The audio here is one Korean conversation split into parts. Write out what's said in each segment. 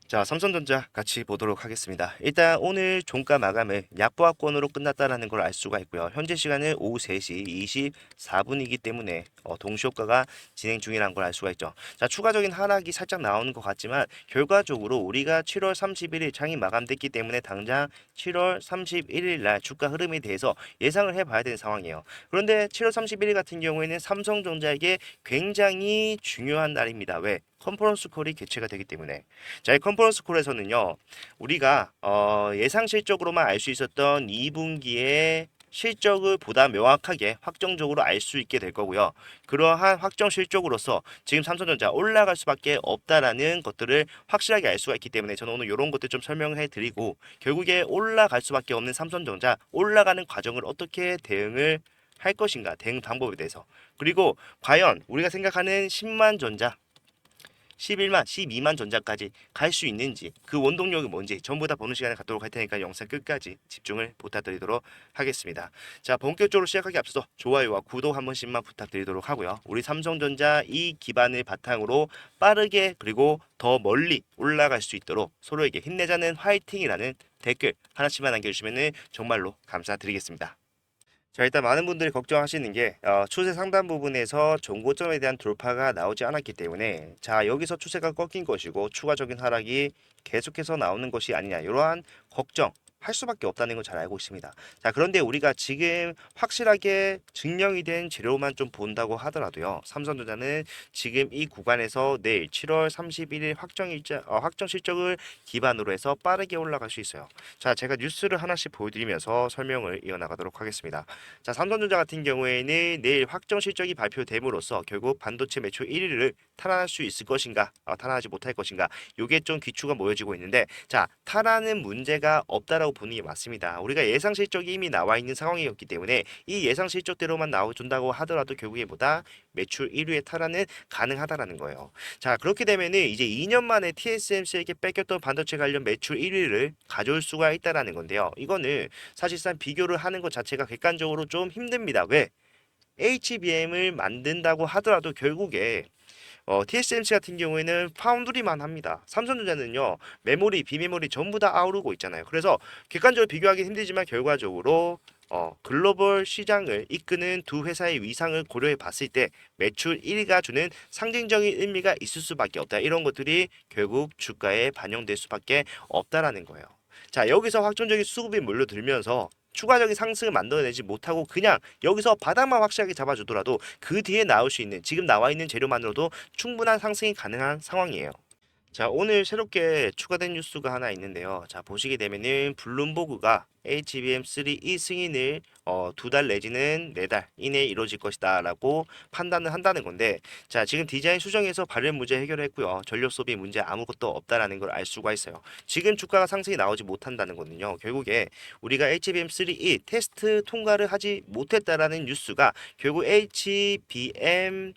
자, 삼성전자 같이 보도록 하겠습니다. 일단 오늘 종가 마감은 약보합권으로 끝났다라는 걸 알 수가 있고요. 현재 시간은 오후 3시 24분이기 때문에 동시효과가 진행 중이라는 걸 알 수가 있죠. 자, 추가적인 하락이 살짝 나오는 것 같지만 결과적으로 우리가 7월 31일 장이 마감됐기 때문에 당장 7월 31일 날 주가 흐름에 대해서 예상을 해봐야 되는 상황이에요. 그런데 7월 31일 같은 경우에는 삼성전자에게 굉장히 중요한 날입니다. 왜? 컨퍼런스 콜이 개최가 되기 때문에. 자, 이 컨퍼런스 콜에서는요, 우리가 예상 실적으로만 알 수 있었던 2분기의 실적을 보다 명확하게 확정적으로 알 수 있게 될 거고요. 그러한 확정 실적으로서 지금 삼성전자 올라갈 수밖에 없다라는 것들을 확실하게 알 수가 있기 때문에 저는 오늘 이런 것들 좀 설명을 해드리고 결국에 올라갈 수밖에 없는 삼성전자 올라가는 과정을 어떻게 대응을 할 것인가, 대응 방법에 대해서. 그리고 과연 우리가 생각하는 10만 전자 11만, 12만 전자까지 갈 수 있는지 그 원동력이 뭔지 전부 다 보는 시간을 갖도록 할 테니까 영상 끝까지 집중을 부탁드리도록 하겠습니다. 자, 본격적으로 시작하기 앞서서 좋아요와 구독 한 번씩만 부탁드리도록 하고요. 우리 삼성전자 이 기반을 바탕으로 빠르게 그리고 더 멀리 올라갈 수 있도록 서로에게 힘내자는 화이팅이라는 댓글 하나씩만 남겨주시면 정말로 감사드리겠습니다. 자, 일단 많은 분들이 걱정하시는 게 추세 상단 부분에서 정고점에 대한 돌파가 나오지 않았기 때문에 자, 여기서 추세가 꺾인 것이고 추가적인 하락이 계속해서 나오는 것이 아니냐 이러한 걱정 할 수밖에 없다는 걸 잘 알고 있습니다. 자, 그런데 우리가 지금 확실하게 증명이 된 재료만 좀 본다고 하더라도요. 삼성전자는 지금 이 구간에서 내일 7월 31일 확정 실적을 기반으로 해서 빠르게 올라갈 수 있어요. 자, 제가 뉴스를 하나씩 보여드리면서 설명을 이어나가도록 하겠습니다. 자, 삼성전자 같은 경우에는 내일 확정 실적이 발표됨으로써 결국 반도체 매출 1위를 탈환할 수 있을 것인가, 탈환하지 못할 것인가, 이게 좀 귀추가 모여지고 있는데, 자, 탈환은 문제가 없다라고 보는 게 맞습니다. 우리가 예상 실적이 이미 나와 있는 상황이었기 때문에 이 예상 실적대로만 나와준다고 하더라도 결국에 보다 매출 1위의 탈환은 가능하다라는 거예요. 자, 그렇게 되면은 이제 2년 만에 TSMC에게 뺏겼던 반도체 관련 매출 1위를 가져올 수가 있다라는 건데요. 이거는 사실상 비교를 하는 것 자체가 객관적으로 좀 힘듭니다. 왜? HBM을 만든다고 하더라도 결국에 TSMC 같은 경우에는 파운드리만 합니다. 삼성전자는요, 메모리, 비메모리 전부 다 아우르고 있잖아요. 그래서 객관적으로 비교하기 힘들지만 결과적으로 글로벌 시장을 이끄는 두 회사의 위상을 고려해 봤을 때 매출 1위가 주는 상징적인 의미가 있을 수밖에 없다. 이런 것들이 결국 주가에 반영될 수밖에 없다라는 거예요. 자, 여기서 확정적인 수급이 몰려들면서 추가적인 상승을 만들어내지 못하고 그냥 여기서 바닥만 확실하게 잡아주더라도 그 뒤에 나올 수 있는 지금 나와 있는 재료만으로도 충분한 상승이 가능한 상황이에요. 자, 오늘 새롭게 추가된 뉴스가 하나 있는데요. 자, 보시게 되면은 블룸버그가 HBM3 이 승인을 2달 내지는 4달 이내에 이루어질 것이다라고 판단을 한다는 건데, 자, 지금 디자인 수정에서 발열 문제 해결했고요. 전력 소비 문제 아무것도 없다라는 걸 알 수가 있어요. 지금 주가가 상승이 나오지 못한다는 거는요. 결국에 우리가 HBM3 이 테스트 통과를 하지 못했다라는 뉴스가 결국 HBM3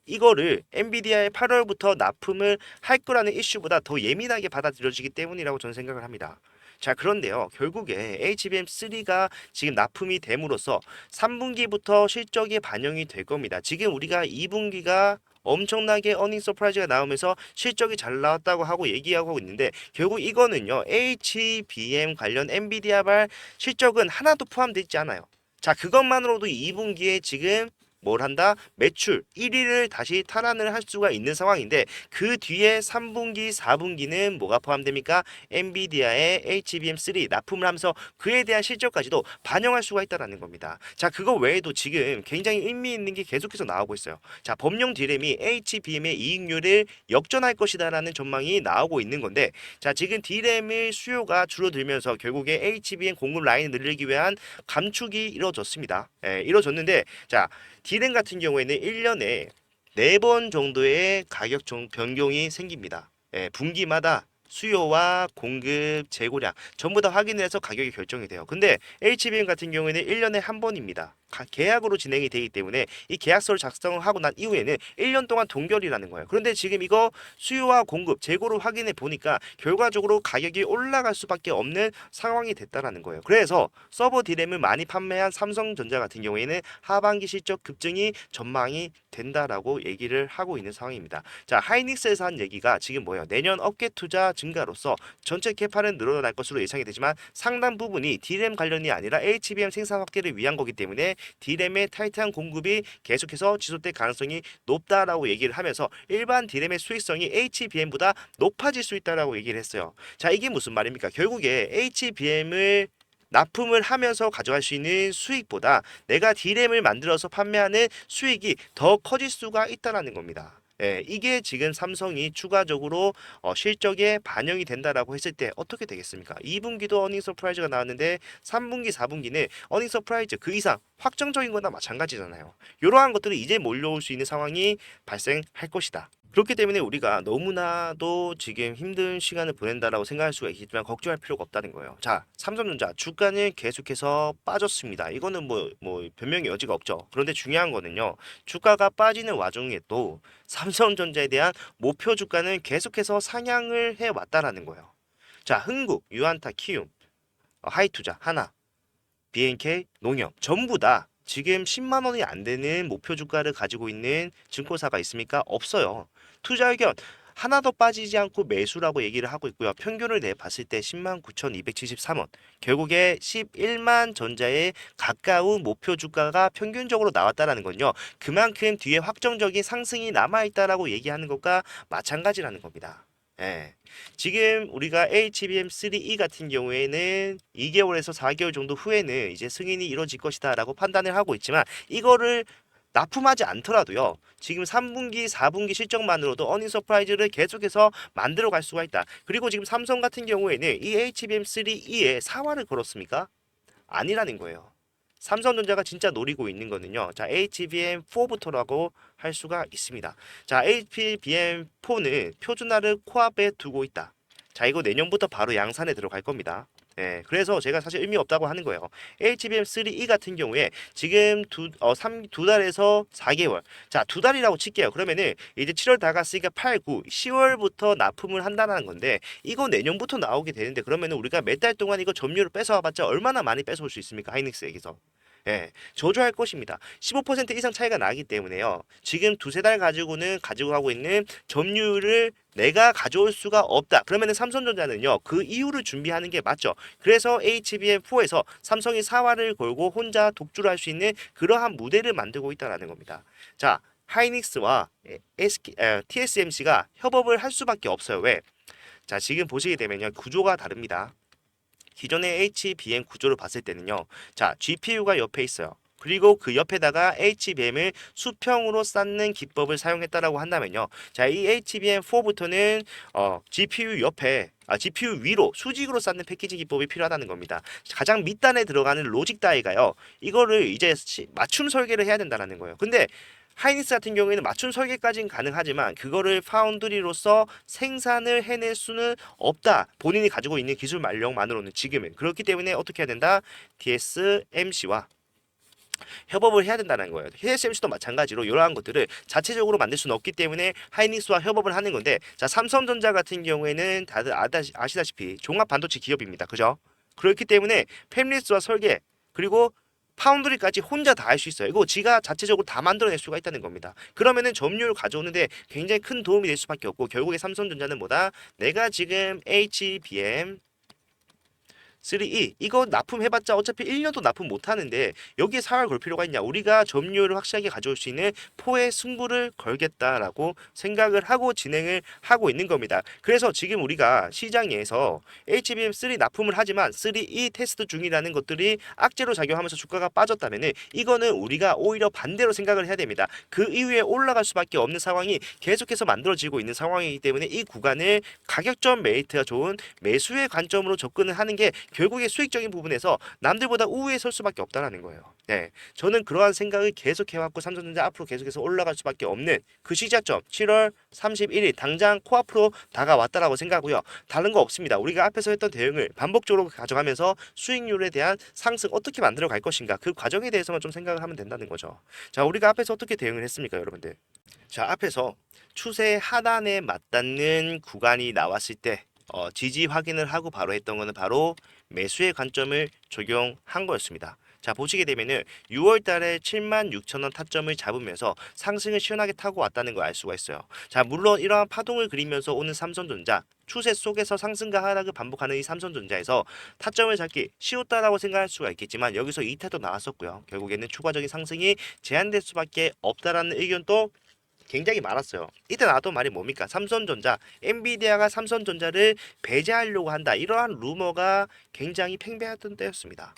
이거를 엔비디아의 8월부터 납품을 할 거라는 이슈보다 더 예민하게 받아들여지기 때문이라고 저는 생각을 합니다. 자, 그런데요. 결국에 HBM3가 지금 납품이 됨으로써 3분기부터 실적이 반영이 될 겁니다. 지금 우리가 2분기가 엄청나게 어닝 서프라이즈가 나오면서 실적이 잘 나왔다고 하고 얘기하고 있는데 결국 이거는요. HBM 관련 엔비디아발 실적은 하나도 포함되어 있지 않아요. 자, 그것만으로도 2분기에 지금 뭘 한다? 매출 1위를 다시 탈환을 할 수가 있는 상황인데 그 뒤에 3분기, 4분기는 뭐가 포함됩니까? 엔비디아의 HBM3 납품을 하면서 그에 대한 실적까지도 반영할 수가 있다라는 겁니다. 자, 그거 외에도 지금 굉장히 의미 있는 게 계속해서 나오고 있어요. 자, 범용 디램이 HBM의 이익률을 역전할 것이다라는 전망이 나오고 있는 건데 자, 지금 디램의 수요가 줄어들면서 결국에 HBM 공급 라인을 늘리기 위한 감축이 이루어졌습니다. 이루어졌는데 자, 디램 같은 경우에는 1년에 4번 정도의 가격 변경이 생깁니다. 분기마다 수요와 공급, 재고량 전부 다 확인을 해서 가격이 결정이 돼요. 근데 HBM 같은 경우에는 1년에 한 번입니다. 계약으로 진행이 되기 때문에 이 계약서를 작성하고 난 이후에는 1년 동안 동결이라는 거예요. 그런데 지금 이거 수요와 공급, 재고를 확인해 보니까 결과적으로 가격이 올라갈 수밖에 없는 상황이 됐다라는 거예요. 그래서 서버 D램을 많이 판매한 삼성전자 같은 경우에는 하반기 실적 급증이 전망이 된다라고 얘기를 하고 있는 상황입니다. 자, 하이닉스에서 한 얘기가 지금 뭐예요? 내년 업계 투자 증가로서 전체 캐파는 늘어날 것으로 예상이 되지만 상당 부분이 D램 관련이 아니라 HBM 생산 확대를 위한 거기 때문에 D램의 타이트한 공급이 계속해서 지속될 가능성이 높다라고 얘기를 하면서 일반 D램의 수익성이 HBM보다 높아질 수 있다라고 얘기를 했어요. 자, 이게 무슨 말입니까? 결국에 HBM을 납품을 하면서 가져갈 수 있는 수익보다 내가 D램을 만들어서 판매하는 수익이 더 커질 수가 있다라는 겁니다. 예, 이게 지금 삼성이 추가적으로 실적에 반영이 된다라고 했을 때 어떻게 되겠습니까? 2분기도 어닝 서프라이즈가 나왔는데 3분기, 4분기는 어닝 서프라이즈 그 이상 확정적인 거나 마찬가지잖아요. 이러한 것들이 이제 몰려올 수 있는 상황이 발생할 것이다. 그렇기 때문에 우리가 너무나도 지금 힘든 시간을 보낸다라고 생각할 수가 있겠지만 걱정할 필요가 없다는 거예요. 자, 삼성전자 주가는 계속해서 빠졌습니다. 이거는 뭐 변명의 여지가 없죠. 그런데 중요한 거는요. 주가가 빠지는 와중에도 삼성전자에 대한 목표 주가는 계속해서 상향을 해 왔다라는 거예요. 자, 흥국, 유안타, 키움, 하이투자, 하나, BNK, 농협 전부 다 지금 10만 원이 안 되는 목표 주가를 가지고 있는 증권사가 있습니까? 없어요. 투자 의견 하나도 빠지지 않고 매수라고 얘기를 하고 있고요. 평균을 내봤을 때 10만 9,273원. 결국에 11만 전자에 가까운 목표 주가가 평균적으로 나왔다라는 건요. 그만큼 뒤에 확정적인 상승이 남아있다라고 얘기하는 것과 마찬가지라는 겁니다. 예. 지금 우리가 HBM3E 같은 경우에는 2개월에서 4개월 정도 후에는 이제 승인이 이루어질 것이다라고 판단을 하고 있지만 이거를 납품하지 않더라도요. 지금 3분기, 4분기 실적만으로도 어닝 서프라이즈를 계속해서 만들어 갈 수가 있다. 그리고 지금 삼성 같은 경우에는 이 HBM3E에 사활을 걸었습니까? 아니라는 거예요. 삼성전자가 진짜 노리고 있는 거는요. 자, HBM4부터라고 할 수가 있습니다. 자, HBM4는 표준화를 코앞에 두고 있다. 자, 이거 내년부터 바로 양산에 들어갈 겁니다. 예, 그래서 제가 사실 의미 없다고 하는 거예요. HBM3E 같은 경우에 지금 두 달에서 4개월. 자, 두 달이라고 칠게요. 그러면은 이제 7월 다 갔으니까 8, 9, 10월부터 납품을 한다는 건데 이거 내년부터 나오게 되는데 그러면은 우리가 몇 달 동안 이거 점유율을 뺏어와봤자 얼마나 많이 뺏어올 수 있습니까? 하이닉스에게서. 예, 저조할 것입니다. 15% 이상 차이가 나기 때문에요. 지금 두세 달 가지고는 가지고 가고 있는 점유율을 내가 가져올 수가 없다. 그러면은 삼성전자는요. 그 이유를 준비하는 게 맞죠. 그래서 HBM4에서 삼성이 사활을 걸고 혼자 독주를 할 수 있는 그러한 무대를 만들고 있다라는 겁니다. 자, 하이닉스와 TSMC가 협업을 할 수밖에 없어요. 왜? 자, 지금 보시게 되면요. 구조가 다릅니다. 기존의 HBM 구조를 봤을 때는요. 자, GPU가 옆에 있어요. 그리고 그 옆에다가 HBM을 수평으로 쌓는 기법을 사용했다라고 한다면요. 자, 이 HBM4부터는 GPU 위로 수직으로 쌓는 패키징 기법이 필요하다는 겁니다. 가장 밑단에 들어가는 로직 다이가요. 이거를 이제 맞춤 설계를 해야 된다는 거예요. 근데 하이닉스 같은 경우에는 맞춤 설계까지는 가능하지만 그거를 파운드리로서 생산을 해낼 수는 없다. 본인이 가지고 있는 기술 만력만으로는 지금은. 그렇기 때문에 어떻게 해야 된다? TSMC와 협업을 해야 된다는 거예요. TSMC도 마찬가지로 이러한 것들을 자체적으로 만들 수는 없기 때문에 하이닉스와 협업을 하는 건데 자, 삼성전자 같은 경우에는 다들 아시다시피 종합 반도체 기업입니다. 그죠? 그렇기 때문에 팹리스와 설계 그리고 파운드리까지 혼자 다 할 수 있어요. 이거 지가 자체적으로 다 만들어낼 수가 있다는 겁니다. 그러면은 점유율을 가져오는데 굉장히 큰 도움이 될 수밖에 없고 결국에 삼성전자는 뭐다? 내가 지금 HBM 3E 이거 납품해봤자 어차피 1년도 납품 못하는데 여기에 사활 걸 필요가 있냐. 우리가 점유율을 확실하게 가져올 수 있는 포의 승부를 걸겠다라고 생각을 하고 진행을 하고 있는 겁니다. 그래서 지금 우리가 시장에서 HBM3 납품을 하지만 3E 테스트 중이라는 것들이 악재로 작용하면서 주가가 빠졌다면 이거는 우리가 오히려 반대로 생각을 해야 됩니다. 그 이후에 올라갈 수밖에 없는 상황이 계속해서 만들어지고 있는 상황이기 때문에 이 구간을 가격전 메리트가 좋은 매수의 관점으로 접근을 하는 게 결국에 수익적인 부분에서 남들보다 우위에 설 수밖에 없다라는 거예요. 네, 저는 그러한 생각을 계속 해왔고 삼성전자 앞으로 계속해서 올라갈 수밖에 없는 그 시작점 7월 31일 당장 코앞으로 다가왔다라고 생각하고요. 다른 거 없습니다. 우리가 앞에서 했던 대응을 반복적으로 가져가면서 수익률에 대한 상승 어떻게 만들어 갈 것인가 그 과정에 대해서만 좀 생각을 하면 된다는 거죠. 자, 우리가 앞에서 어떻게 대응을 했습니까, 여러분들? 자, 앞에서 추세 하단에 맞닿는 구간이 나왔을 때 지지 확인을 하고 바로 했던 거는 바로 매수의 관점을 적용한 거였습니다. 자, 보시게 되면은 6월 달에 76,000원 타점을 잡으면서 상승을 시원하게 타고 왔다는 걸 알 수가 있어요. 자, 물론 이러한 파동을 그리면서 오는 삼성전자 추세 속에서 상승과 하락을 반복하는 이 삼성전자에서 타점을 잡기 쉬웠다라고 생각할 수가 있겠지만 여기서 이탈도 나왔었고요. 결국에는 추가적인 상승이 제한될 수밖에 없다라는 의견도 굉장히 많았어요. 이때 나왔던 말이 뭡니까? 삼성전자, 엔비디아가 삼성전자를 배제하려고 한다. 이러한 루머가 굉장히 팽배했던 때였습니다.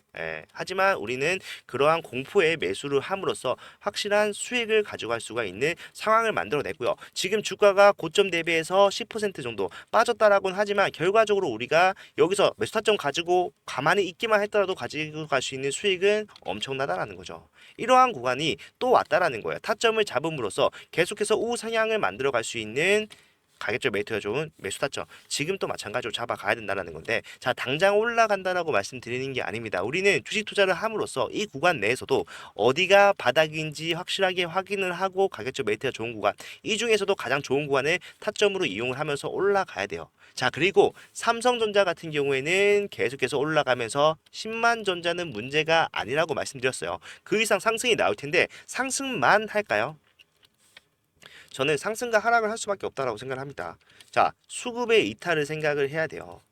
하지만 우리는 그러한 공포에 매수를 함으로써 확실한 수익을 가져갈 수가 있는 상황을 만들어냈고요. 지금 주가가 고점 대비해서 10% 정도 빠졌다라고는 하지만 결과적으로 우리가 여기서 매수 타점 가지고 가만히 있기만 했더라도 가지고 갈 수 있는 수익은 엄청나다라는 거죠. 이러한 구간이 또 왔다라는 거예요. 타점을 잡음으로써 계속해서 우상향을 만들어 갈 수 있는 가격적 메리트가 좋은 매수 타점 지금 또 마찬가지로 잡아가야 된다는 건데 자 당장 올라간다라고 말씀드리는 게 아닙니다. 우리는 주식 투자를 함으로써 이 구간 내에서도 어디가 바닥인지 확실하게 확인을 하고 가격적 메리트가 좋은 구간 이 중에서도 가장 좋은 구간을 타점으로 이용을 하면서 올라가야 돼요. 자 그리고 삼성전자 같은 경우에는 계속해서 올라가면서 10만 전자는 문제가 아니라고 말씀드렸어요. 그 이상 상승이 나올 텐데 상승만 할까요? 저는 상승과 하락을 할 수밖에 없다라고 생각을 합니다. 자, 수급의 이탈을 생각을 해야 돼요.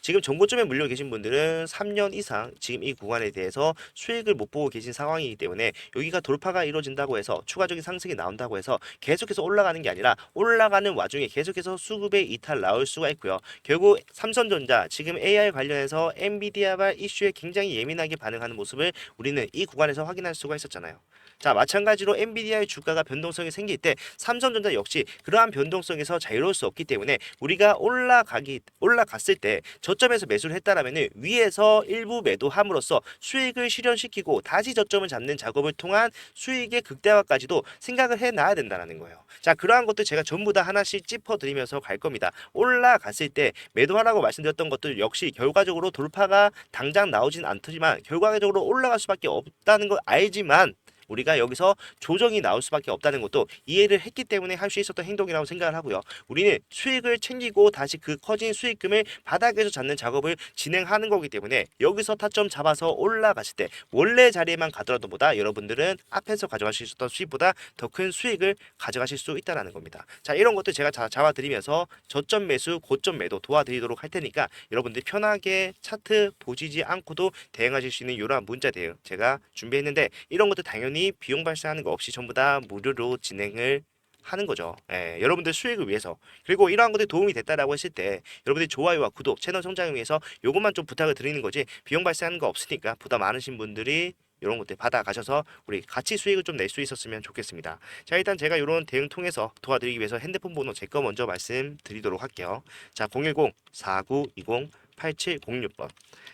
지금 정고점에 물려 계신 분들은 3년 이상 지금 이 구간에 대해서 수익을 못 보고 계신 상황이기 때문에 여기가 돌파가 이루어진다고 해서 추가적인 상승이 나온다고 해서 계속해서 올라가는 게 아니라 올라가는 와중에 계속해서 수급의 이탈 나올 수가 있고요. 결국 삼성전자 지금 AI 관련해서 엔비디아발 이슈에 굉장히 예민하게 반응하는 모습을 우리는 이 구간에서 확인할 수가 있었잖아요. 자, 마찬가지로 엔비디아의 주가가 변동성이 생길 때 삼성전자 역시 그러한 변동성에서 자유로울 수 없기 때문에 우리가 올라갔을 때 저점에서 매수를 했다라면은 위에서 일부 매도함으로써 수익을 실현시키고 다시 저점을 잡는 작업을 통한 수익의 극대화까지도 생각을 해놔야 된다는 거예요. 자, 그러한 것들 제가 전부 다 하나씩 짚어드리면서 갈 겁니다. 올라갔을 때 매도하라고 말씀드렸던 것들 역시 결과적으로 돌파가 당장 나오진 않지만 결과적으로 올라갈 수밖에 없다는 걸 알지만 우리가 여기서 조정이 나올 수밖에 없다는 것도 이해를 했기 때문에 할 수 있었던 행동이라고 생각을 하고요. 우리는 수익을 챙기고 다시 그 커진 수익금을 바닥에서 잡는 작업을 진행하는 거기 때문에 여기서 타점 잡아서 올라갔을 때 원래 자리에만 가더라도 보다 여러분들은 앞에서 가져갈 수 있었던 수익보다 더 큰 수익을 가져가실 수 있다는 겁니다. 자, 이런 것들 제가 잡아드리면서 저점 매수, 고점 매도 도와드리도록 할 테니까 여러분들 편하게 차트 보시지 않고도 대응하실 수 있는 이러한 문자 대응 제가 준비했는데 이런 것도 당연히 비용 발생하는 거 없이 전부 다 무료로 진행을 하는 거죠. 여러분들 수익을 위해서 그리고 이러한 것들이 도움이 됐다라고 했을 때 여러분들이 좋아요와 구독, 채널 성장을 위해서 요것만 좀 부탁을 드리는 거지 비용 발생하는 거 없으니까 부담 많으신 분들이 이런 것들 받아가셔서 우리 같이 수익을 좀 낼 수 있었으면 좋겠습니다. 자 일단 제가 이런 대응 통해서 도와드리기 위해서 핸드폰 번호 제 거 먼저 말씀드리도록 할게요. 자 010-4920-8706번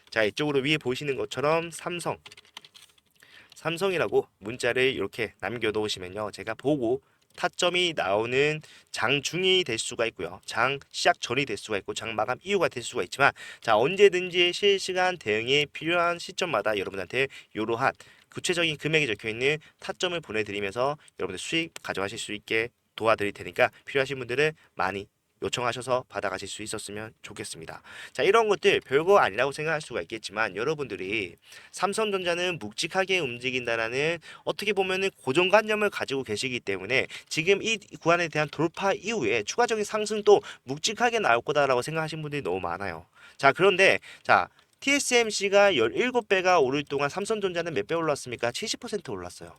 자 이쪽으로 위에 보이시는 것처럼 삼성이라고 문자를 이렇게 남겨놓으시면요. 제가 보고 타점이 나오는 장 중이 될 수가 있고요. 장 시작 전이 될 수가 있고 장 마감 이후가 될 수가 있지만 자 언제든지 실시간 대응이 필요한 시점마다 여러분한테 이러한 구체적인 금액이 적혀있는 타점을 보내드리면서 여러분들 수익 가져가실 수 있게 도와드릴 테니까 필요하신 분들은 많이 요청하셔서 받아가실 수 있었으면 좋겠습니다. 자 이런 것들 별거 아니라고 생각할 수가 있겠지만 여러분들이 삼성전자는 묵직하게 움직인다라는 어떻게 보면은 고정관념을 가지고 계시기 때문에 지금 이 구간에 대한 돌파 이후에 추가적인 상승도 묵직하게 나올 거다라고 생각하시는 분들이 너무 많아요. 자 그런데 자 TSMC가 17배가 오를 동안 삼성전자는 몇 배 올랐습니까? 70% 올랐어요.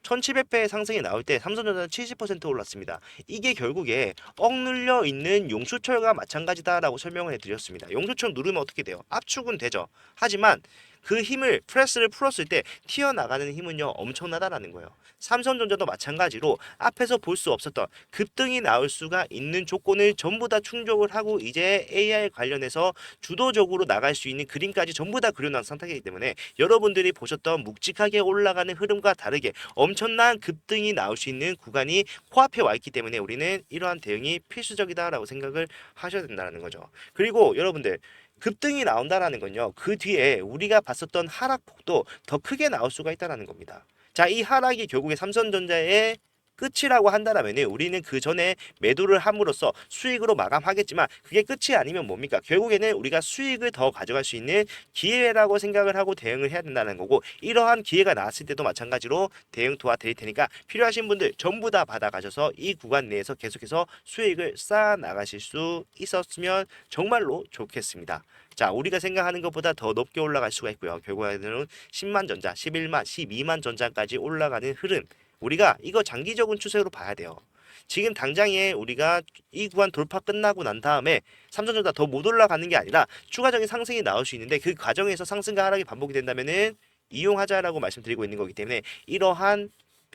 1700배의 상승이 나올 때 삼성전자는 70% 올랐습니다. 이게 결국에 억눌려 있는 용수철과 마찬가지다라고 설명을 해드렸습니다. 용수철 누르면 어떻게 돼요? 압축은 되죠. 하지만 그 힘을 프레스를 풀었을 때 튀어나가는 힘은요 엄청나다라는 거예요. 삼성전자도 마찬가지로 앞에서 볼 수 없었던 급등이 나올 수가 있는 조건을 전부 다 충족을 하고 이제 AI 관련해서 주도적으로 나갈 수 있는 그림까지 전부 다 그려놓은 상태이기 때문에 여러분들이 보셨던 묵직하게 올라가는 흐름과 다르게 엄청난 급등이 나올 수 있는 구간이 코앞에 와 있기 때문에 우리는 이러한 대응이 필수적이다라고 생각을 하셔야 된다는 거죠. 그리고 여러분들 급등이 나온다라는 건요. 그 뒤에 우리가 봤었던 하락폭도 더 크게 나올 수가 있다라는 겁니다. 자, 이 하락이 결국에 삼성전자의 끝이라고 한다면 우리는 그 전에 매도를 함으로써 수익으로 마감하겠지만 그게 끝이 아니면 뭡니까? 결국에는 우리가 수익을 더 가져갈 수 있는 기회라고 생각을 하고 대응을 해야 된다는 거고 이러한 기회가 나왔을 때도 마찬가지로 대응 도와드릴 테니까 필요하신 분들 전부 다 받아가셔서 이 구간 내에서 계속해서 수익을 쌓아 나가실 수 있었으면 정말로 좋겠습니다. 자, 우리가 생각하는 것보다 더 높게 올라갈 수가 있고요. 결국에는 10만 전자, 11만, 12만 전자까지 올라가는 흐름. 우리가 이거 장기적인 추세로 봐야 돼요. 지금 당장에 우리가 이 구간 돌파 끝나고 난 다음에 삼성전자 더 못 올라가는 게 아니라 추가적인 상승이 나올 수 있는데 그 과정에서 상승과 하락이 반복이 된다면은 이용하자라고 말씀드리고 있는 거기 때문에 이러한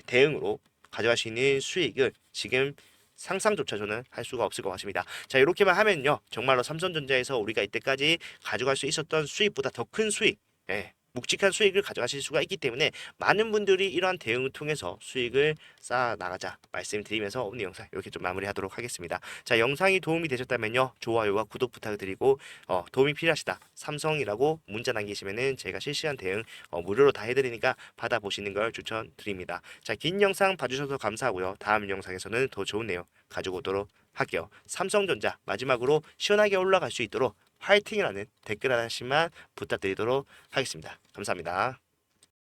대응으로 가져갈 수 있는 수익을 지금 상상조차 저는 할 수가 없을 것 같습니다. 자, 이렇게만 하면요. 정말로 삼성전자에서 우리가 이때까지 가져갈 수 있었던 수익보다 더 큰 수익, 예, 묵직한 수익을 가져가실 수가 있기 때문에 많은 분들이 이러한 대응을 통해서 수익을 쌓아 나가자 말씀드리면서 오늘 영상 이렇게 좀 마무리하도록 하겠습니다. 자, 영상이 도움이 되셨다면요. 좋아요와 구독 부탁드리고 도움이 필요하시다. 삼성이라고 문자 남기시면은 제가 실시간 대응 무료로 다 해드리니까 받아보시는 걸 추천드립니다. 자, 긴 영상 봐주셔서 감사하고요. 다음 영상에서는 더 좋은 내용 가지고 오도록 할게요. 삼성전자 마지막으로 시원하게 올라갈 수 있도록 화이팅이라는 댓글 하나씩만 부탁드리도록 하겠습니다. 감사합니다.